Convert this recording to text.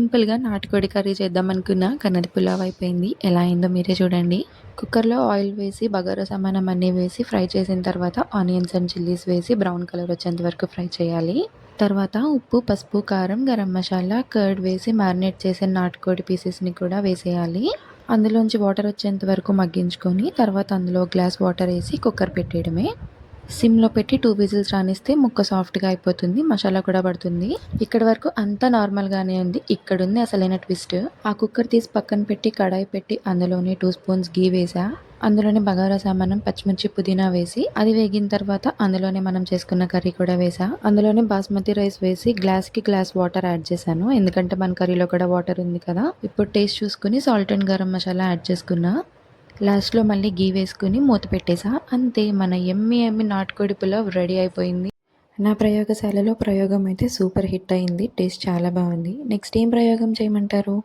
సింపుల్‌గా నాటుకోడి కర్రీ చేద్దాం అనుకున్నా, కానీ అది పులావ్ అయిపోయింది. ఎలా అయిందో మీరే చూడండి. కుక్కర్‌లో ఆయిల్ వేసి, బగారా సామానం అన్నీ వేసి ఫ్రై చేసిన తర్వాత ఆనియన్స్ అండ్ చిల్లీస్ వేసి బ్రౌన్ కలర్ వచ్చేంత వరకు ఫ్రై చేయాలి. తర్వాత ఉప్పు, పసుపు, కారం, గరం మసాలా, కర్డ్ వేసి మ్యారినేట్ చేసిన నాటుకోడి పీసెస్‌ని కూడా వేసేయాలి. అందులోంచి వాటర్ వచ్చేంత వరకు మగ్గించుకొని, తర్వాత అందులో ఒక గ్లాస్ వాటర్ ఏసి కుక్కర్ పెట్టేయడమే. సిమ్‌లో పెట్టి 2 విజిల్స్ రానిస్తే ముక్క సాఫ్ట్‌గా అయిపోతుంది. మసాలా కూడా పడుతుంది. ఇక్కడి వరకు అంతా నార్మల్‌గానే ఉంది. ఇక్కడుంది అసలైన ట్విస్ట్. ఆ కుక్కర్ తీసి పక్కన పెట్టి కడాయి పెట్టి అందులోనే 2 స్పూన్స్ ఘీ వేసా. అందులోనే బగారా సామానం, పచ్చిమిర్చి, పుదీనా వేసి అది వేగిన తర్వాత అందులోనే మనం చేసుకున్న కర్రీ కూడా వేసా. అందులోనే బాస్మతి రైస్ వేసి గ్లాస్‌కి గ్లాస్ వాటర్ యాడ్ చేశాను. ఎందుకంటే మన కర్రీలో కూడా వాటర్ ఉంది కదా! ఇప్పుడు టేస్ట్ చూసుకొని salt and garam masala add చేసుకున్నా. లాస్ట్‌లో మళ్ళీ ఘీ వేసుకొని మూత పెట్టేసా. అంతే మన యమ్మీ యమ్మీ నాటుకోడి పులావ్ రెడీ అయిపోయింది. నా ప్రయోగశాలలో ప్రయోగం అయితే సూపర్ హిట్ అయింది. టేస్ట్ చాలా బాగుంది. నెక్స్ట్ ఏం ప్రయోగం చేయమంటారు?